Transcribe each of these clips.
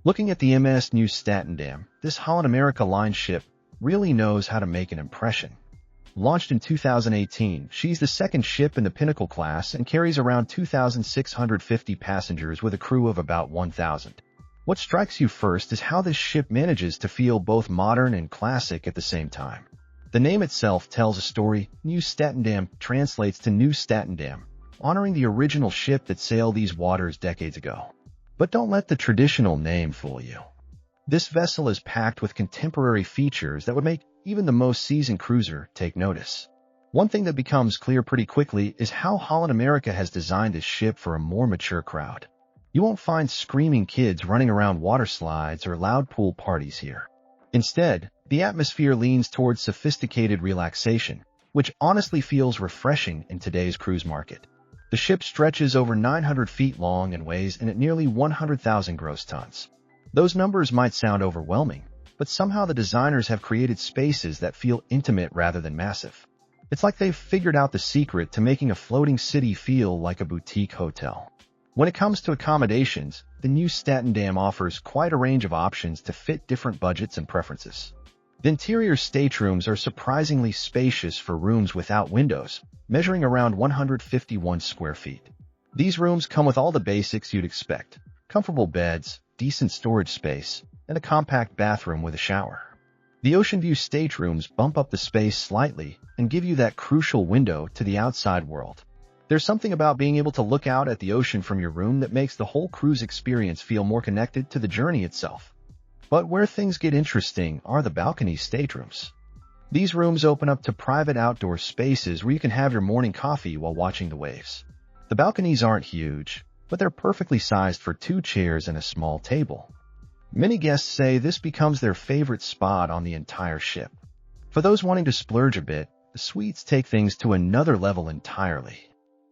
Looking at the MS Nieuw Statendam, this Holland America line ship really knows how to make an impression. Launched in 2018, she's the second ship in the Pinnacle class and carries around 2,650 passengers with a crew of about 1,000. What strikes you first is how this ship manages to feel both modern and classic at the same time. The name itself tells a story. Nieuw Statendam translates to New Statendam, honoring the original ship that sailed these waters decades ago. But don't let the traditional name fool you. This vessel is packed with contemporary features that would make even the most seasoned cruiser take notice. One thing that becomes clear pretty quickly is how Holland America has designed this ship for a more mature crowd. You won't find screaming kids running around water slides or loud pool parties here. Instead, the atmosphere leans towards sophisticated relaxation, which honestly feels refreshing in today's cruise market. The ship stretches over 900 feet long and weighs in at nearly 100,000 gross tons. Those numbers might sound overwhelming, but somehow the designers have created spaces that feel intimate rather than massive. It's like they've figured out the secret to making a floating city feel like a boutique hotel. When it comes to accommodations, the Nieuw Statendam offers quite a range of options to fit different budgets and preferences. The interior staterooms are surprisingly spacious for rooms without windows, measuring around 151 square feet. These rooms come with all the basics you'd expect: comfortable beds, decent storage space, and a compact bathroom with a shower. The ocean view staterooms bump up the space slightly and give you that crucial window to the outside world. There's something about being able to look out at the ocean from your room that makes the whole cruise experience feel more connected to the journey itself. But where things get interesting are the balcony staterooms. These rooms open up to private outdoor spaces where you can have your morning coffee while watching the waves. The balconies aren't huge, but they're perfectly sized for 2 chairs and a small table. Many guests say this becomes their favorite spot on the entire ship. For those wanting to splurge a bit, the suites take things to another level entirely.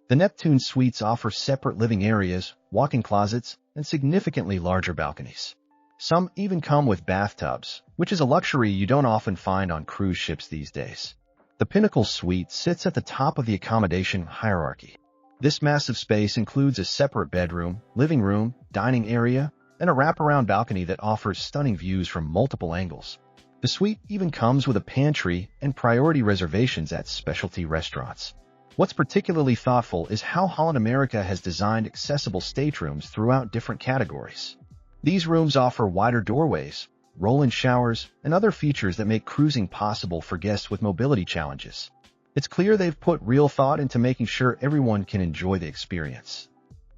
The Neptune suites offer separate living areas, walk-in closets, and significantly larger balconies. Some even come with bathtubs, which is a luxury you don't often find on cruise ships these days. The Pinnacle suite sits at the top of the accommodation hierarchy. This massive space includes a separate bedroom, living room, dining area, and a wraparound balcony that offers stunning views from multiple angles. The suite even comes with a pantry and priority reservations at specialty restaurants. What's particularly thoughtful is how Holland America has designed accessible staterooms throughout different categories. These rooms offer wider doorways, roll-in showers, and other features that make cruising possible for guests with mobility challenges. It's clear they've put real thought into making sure everyone can enjoy the experience.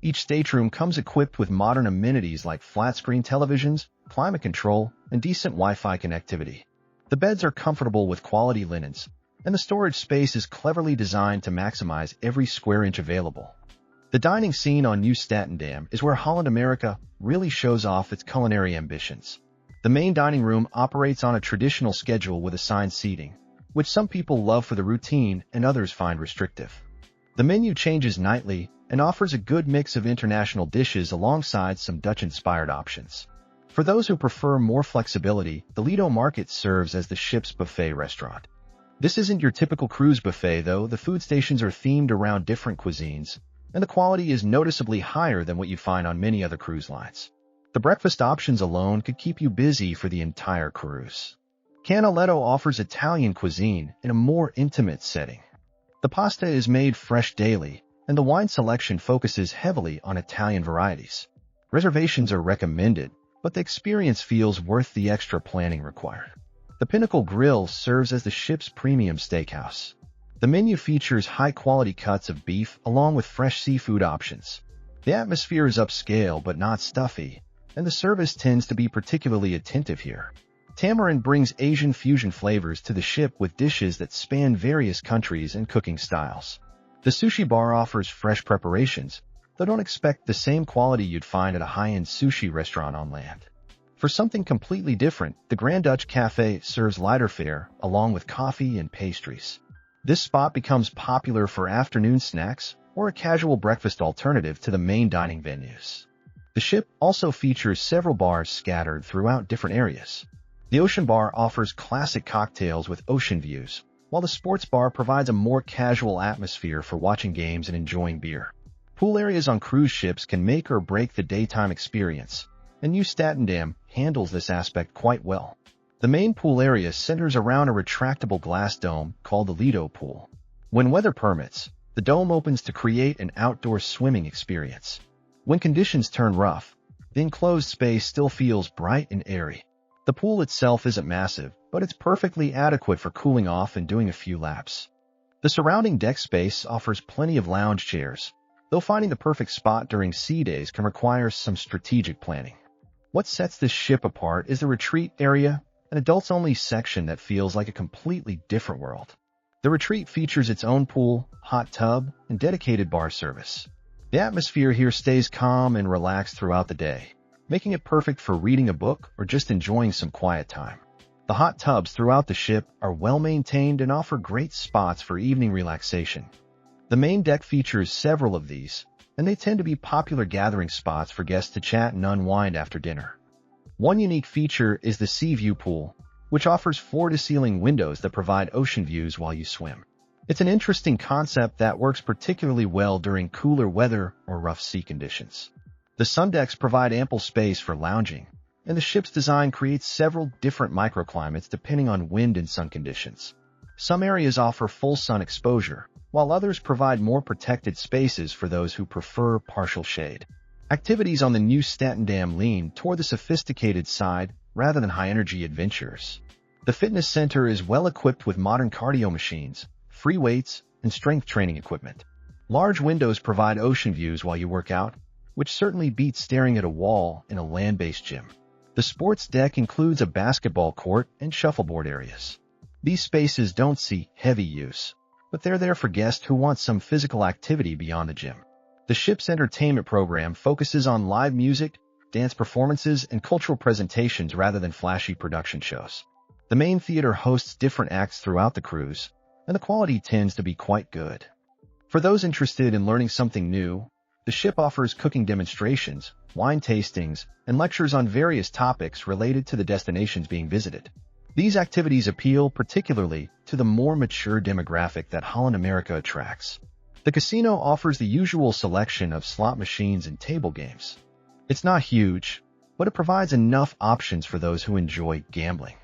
Each stateroom comes equipped with modern amenities like flat-screen televisions, climate control, and decent Wi-Fi connectivity. The beds are comfortable with quality linens, and the storage space is cleverly designed to maximize every square inch available. The dining scene on Nieuw Statendam is where Holland America really shows off its culinary ambitions. The main dining room operates on a traditional schedule with assigned seating, which some people love for the routine and others find restrictive. The menu changes nightly and offers a good mix of international dishes alongside some Dutch-inspired options. For those who prefer more flexibility, the Lido Market serves as the ship's buffet restaurant. This isn't your typical cruise buffet, though. The food stations are themed around different cuisines, and the quality is noticeably higher than what you find on many other cruise lines. The breakfast options alone could keep you busy for the entire cruise. Canaletto offers Italian cuisine in a more intimate setting. The pasta is made fresh daily, and the wine selection focuses heavily on Italian varieties. Reservations are recommended, but the experience feels worth the extra planning required. The Pinnacle Grill serves as the ship's premium steakhouse. The menu features high-quality cuts of beef along with fresh seafood options. The atmosphere is upscale but not stuffy, and the service tends to be particularly attentive here. Tamarind brings Asian fusion flavors to the ship with dishes that span various countries and cooking styles. The sushi bar offers fresh preparations, though don't expect the same quality you'd find at a high-end sushi restaurant on land. For something completely different, the Grand Dutch Cafe serves lighter fare along with coffee and pastries. This spot becomes popular for afternoon snacks or a casual breakfast alternative to the main dining venues. The ship also features several bars scattered throughout different areas. The Ocean Bar offers classic cocktails with ocean views, while the Sports Bar provides a more casual atmosphere for watching games and enjoying beer. Pool areas on cruise ships can make or break the daytime experience, and Nieuw Statendam handles this aspect quite well. The main pool area centers around a retractable glass dome called the Lido pool. When weather permits, the dome opens to create an outdoor swimming experience. When conditions turn rough, the enclosed space still feels bright and airy. The pool itself isn't massive, but it's perfectly adequate for cooling off and doing a few laps. The surrounding deck space offers plenty of lounge chairs, though finding the perfect spot during sea days can require some strategic planning. What sets this ship apart is the retreat area, an adults-only section that feels like a completely different world. The retreat features its own pool, hot tub, and dedicated bar service. The atmosphere here stays calm and relaxed throughout the day, making it perfect for reading a book or just enjoying some quiet time. The hot tubs throughout the ship are well-maintained and offer great spots for evening relaxation. The main deck features several of these, and they tend to be popular gathering spots for guests to chat and unwind after dinner. One unique feature is the sea view pool, which offers floor-to-ceiling windows that provide ocean views while you swim. It's an interesting concept that works particularly well during cooler weather or rough sea conditions. The sun decks provide ample space for lounging, and the ship's design creates several different microclimates depending on wind and sun conditions. Some areas offer full sun exposure, while others provide more protected spaces for those who prefer partial shade. Activities on the Nieuw Statendam lean toward the sophisticated side rather than high-energy adventures. The fitness center is well-equipped with modern cardio machines, free weights, and strength training equipment. Large windows provide ocean views while you work out, which certainly beats staring at a wall in a land-based gym. The sports deck includes a basketball court and shuffleboard areas. These spaces don't see heavy use, but they're there for guests who want some physical activity beyond the gym. The ship's entertainment program focuses on live music, dance performances, and cultural presentations rather than flashy production shows. The main theater hosts different acts throughout the cruise, and the quality tends to be quite good. For those interested in learning something new, the ship offers cooking demonstrations, wine tastings, and lectures on various topics related to the destinations being visited. These activities appeal particularly to the more mature demographic that Holland America attracts. The casino offers the usual selection of slot machines and table games. It's not huge, but it provides enough options for those who enjoy gambling.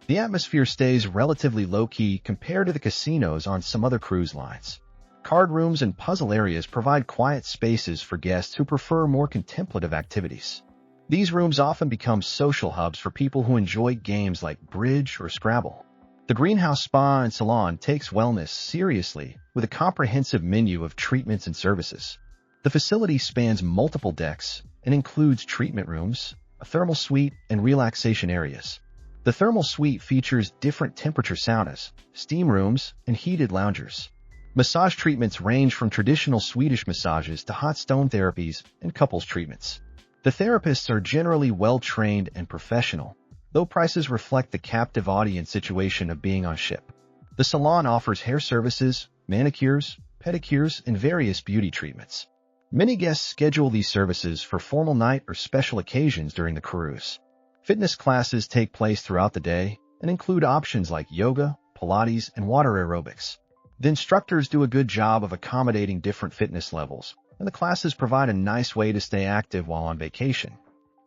The atmosphere stays relatively low-key compared to the casinos on some other cruise lines. Card rooms and puzzle areas provide quiet spaces for guests who prefer more contemplative activities. These rooms often become social hubs for people who enjoy games like bridge or Scrabble. The greenhouse spa and salon takes wellness seriously with a comprehensive menu of treatments and services. The facility spans multiple decks and includes treatment rooms, a thermal suite, and relaxation areas. The thermal suite features different temperature saunas, steam rooms, and heated loungers. Massage treatments range from traditional Swedish massages to hot stone therapies and couples treatments. The therapists are generally well-trained and professional, though prices reflect the captive audience situation of being on ship. The salon offers hair services, manicures, pedicures, and various beauty treatments. Many guests schedule these services for formal night or special occasions during the cruise. Fitness classes take place throughout the day and include options like yoga, Pilates, and water aerobics. The instructors do a good job of accommodating different fitness levels, and the classes provide a nice way to stay active while on vacation.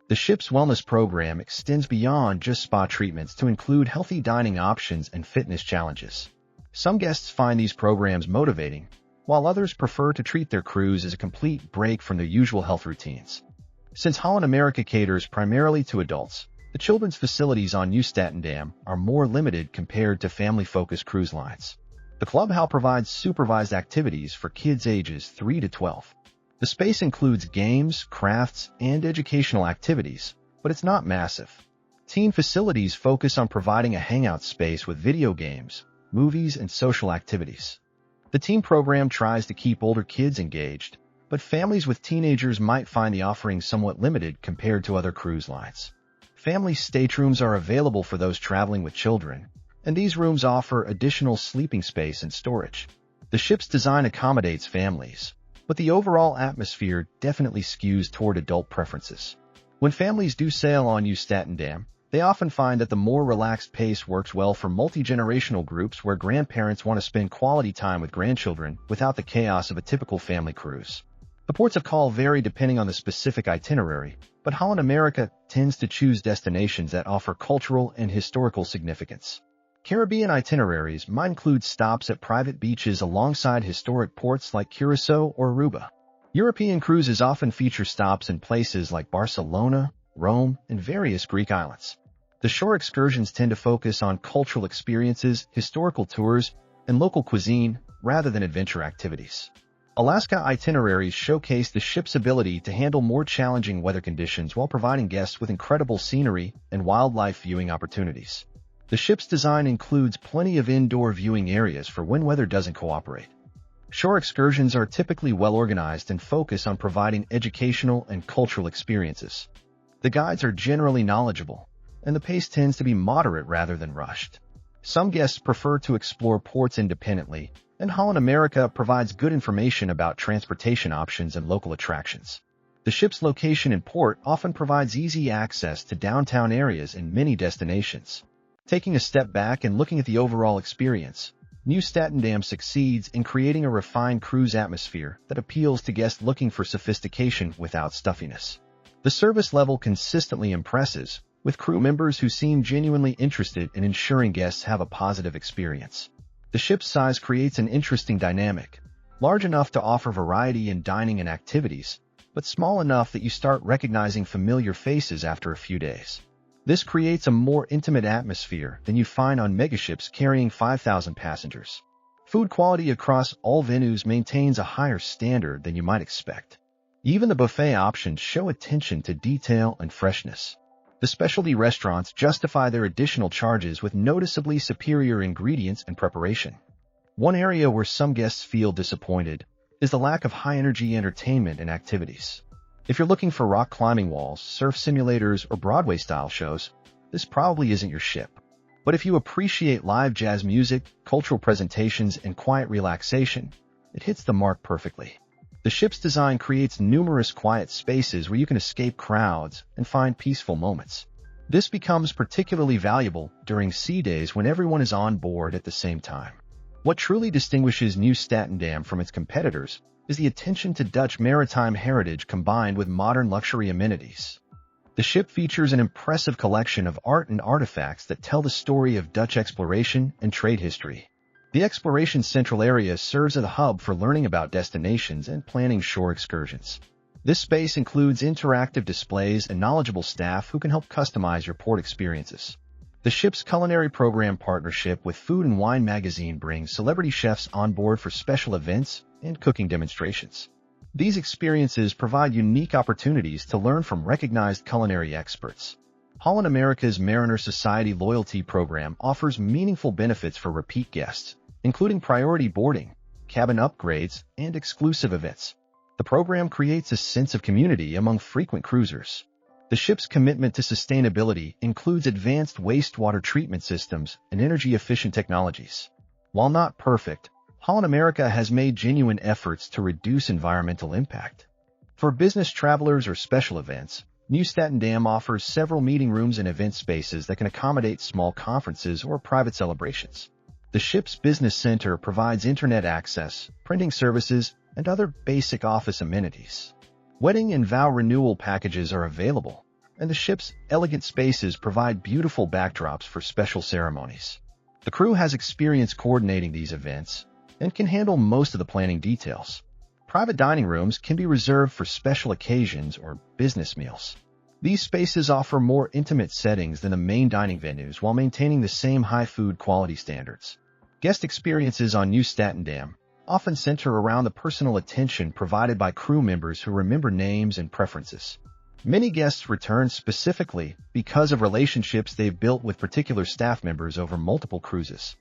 The ship's wellness program extends beyond just spa treatments to include healthy dining options and fitness challenges. Some guests find these programs motivating, while others prefer to treat their cruise as a complete break from their usual health routines. Since Holland America caters primarily to adults, the children's facilities on Nieuw Statendam are more limited compared to family-focused cruise lines. The clubhouse provides supervised activities for kids ages 3 to 12. The space includes games, crafts, and educational activities, but it's not massive. Teen facilities focus on providing a hangout space with video games, movies, and social activities. The teen program tries to keep older kids engaged, but families with teenagers might find the offering somewhat limited compared to other cruise lines. Family staterooms are available for those traveling with children, and these rooms offer additional sleeping space and storage. The ship's design accommodates families, but the overall atmosphere definitely skews toward adult preferences. When families do sail on Nieuw Statendam, they often find that the more relaxed pace works well for multi-generational groups where grandparents want to spend quality time with grandchildren without the chaos of a typical family cruise. The ports of call vary depending on the specific itinerary, but Holland America tends to choose destinations that offer cultural and historical significance. Caribbean itineraries might include stops at private beaches alongside historic ports like Curacao or Aruba. European cruises often feature stops in places like Barcelona, Rome, and various Greek islands. The shore excursions tend to focus on cultural experiences, historical tours, and local cuisine rather than adventure activities. Alaska itineraries showcase the ship's ability to handle more challenging weather conditions while providing guests with incredible scenery and wildlife viewing opportunities. The ship's design includes plenty of indoor viewing areas for when weather doesn't cooperate. Shore excursions are typically well organized and focus on providing educational and cultural experiences. The guides are generally knowledgeable, and the pace tends to be moderate rather than rushed. Some guests prefer to explore ports independently, and Holland America provides good information about transportation options and local attractions. The ship's location in port often provides easy access to downtown areas in many destinations. Taking a step back and looking at the overall experience, Nieuw Statendam succeeds in creating a refined cruise atmosphere that appeals to guests looking for sophistication without stuffiness. The service level consistently impresses, with crew members who seem genuinely interested in ensuring guests have a positive experience. The ship's size creates an interesting dynamic, large enough to offer variety in dining and activities, but small enough that you start recognizing familiar faces after a few days. This creates a more intimate atmosphere than you find on megaships carrying 5,000 passengers. Food quality across all venues maintains a higher standard than you might expect. Even the buffet options show attention to detail and freshness. The specialty restaurants justify their additional charges with noticeably superior ingredients and preparation. One area where some guests feel disappointed is the lack of high-energy entertainment and activities. If you're looking for rock climbing walls, surf simulators, or Broadway-style shows, this probably isn't your ship. But if you appreciate live jazz music, cultural presentations, and quiet relaxation, it hits the mark perfectly. The ship's design creates numerous quiet spaces where you can escape crowds and find peaceful moments. This becomes particularly valuable during sea days when everyone is on board at the same time. What truly distinguishes Nieuw Statendam from its competitors is the attention to Dutch maritime heritage combined with modern luxury amenities. The ship features an impressive collection of art and artifacts that tell the story of Dutch exploration and trade history. The Exploration Central area serves as a hub for learning about destinations and planning shore excursions. This space includes interactive displays and knowledgeable staff who can help customize your port experiences. The ship's culinary program partnership with Food and Wine magazine brings celebrity chefs on board for special events and cooking demonstrations. These experiences provide unique opportunities to learn from recognized culinary experts. Holland America's Mariner Society loyalty program offers meaningful benefits for repeat guests, including priority boarding, cabin upgrades, and exclusive events. The program creates a sense of community among frequent cruisers. The ship's commitment to sustainability includes advanced wastewater treatment systems and energy-efficient technologies. While not perfect, Holland America has made genuine efforts to reduce environmental impact. For business travelers or special events, Nieuw Statendam offers several meeting rooms and event spaces that can accommodate small conferences or private celebrations. The ship's business center provides internet access, printing services, and other basic office amenities. Wedding and vow renewal packages are available, and the ship's elegant spaces provide beautiful backdrops for special ceremonies. The crew has experience coordinating these events and can handle most of the planning details. Private dining rooms can be reserved for special occasions or business meals. These spaces offer more intimate settings than the main dining venues while maintaining the same high food quality standards. Guest experiences on Nieuw Statendam often center around the personal attention provided by crew members who remember names and preferences. Many guests return specifically because of relationships they've built with particular staff members over multiple cruises.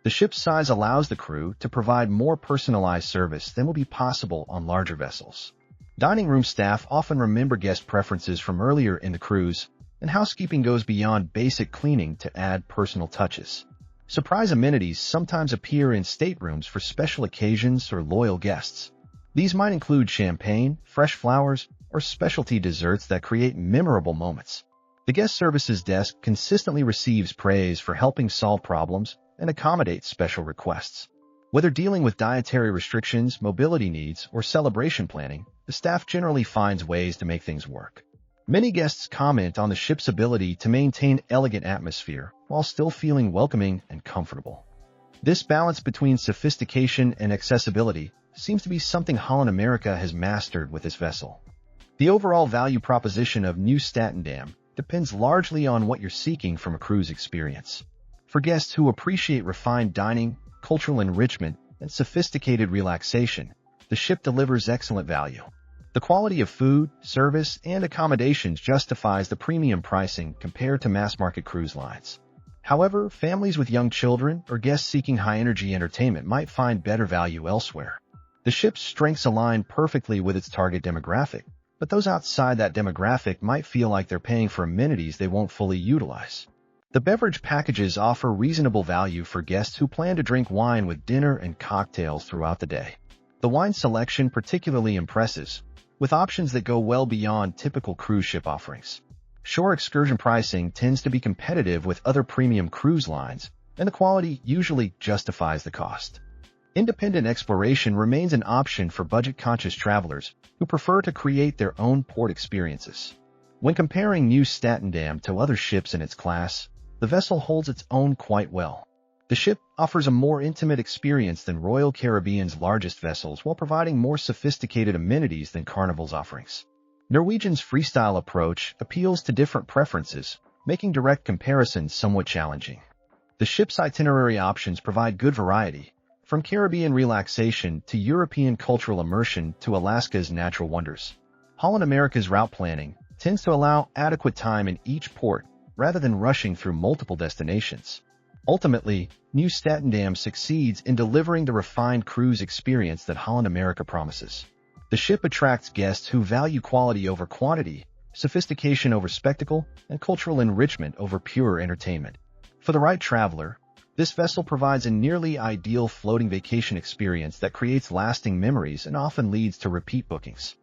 The ship's size allows the crew to provide more personalized service than will be possible on larger vessels. Dining room staff often remember guest preferences from earlier in the cruise, and housekeeping goes beyond basic cleaning to add personal touches. Surprise amenities sometimes appear in staterooms for special occasions or loyal guests. These might include champagne, fresh flowers, or specialty desserts that create memorable moments. The guest services desk consistently receives praise for helping solve problems and accommodate special requests. Whether dealing with dietary restrictions, mobility needs, or celebration planning, the staff generally finds ways to make things work. Many guests comment on the ship's ability to maintain elegant atmosphere while still feeling welcoming and comfortable. This balance between sophistication and accessibility seems to be something Holland America has mastered with this vessel. The overall value proposition of Nieuw Statendam depends largely on what you're seeking from a cruise experience. For guests who appreciate refined dining, cultural enrichment, and sophisticated relaxation, the ship delivers excellent value. The quality of food, service, and accommodations justifies the premium pricing compared to mass-market cruise lines. However, families with young children or guests seeking high-energy entertainment might find better value elsewhere. The ship's strengths align perfectly with its target demographic, but those outside that demographic might feel like they're paying for amenities they won't fully utilize. The beverage packages offer reasonable value for guests who plan to drink wine with dinner and cocktails throughout the day. The wine selection particularly impresses, with options that go well beyond typical cruise ship offerings. Shore excursion pricing tends to be competitive with other premium cruise lines, and the quality usually justifies the cost. Independent exploration remains an option for budget-conscious travelers who prefer to create their own port experiences. When comparing Nieuw Statendam to other ships in its class, the vessel holds its own quite well. The ship offers a more intimate experience than Royal Caribbean's largest vessels while providing more sophisticated amenities than Carnival's offerings. Norwegian's freestyle approach appeals to different preferences, making direct comparisons somewhat challenging. The ship's itinerary options provide good variety, from Caribbean relaxation to European cultural immersion to Alaska's natural wonders. Holland America's route planning tends to allow adequate time in each port rather than rushing through multiple destinations. Ultimately, Nieuw Statendam succeeds in delivering the refined cruise experience that Holland America promises. The ship attracts guests who value quality over quantity, sophistication over spectacle, and cultural enrichment over pure entertainment. For the right traveler, this vessel provides a nearly ideal floating vacation experience that creates lasting memories and often leads to repeat bookings.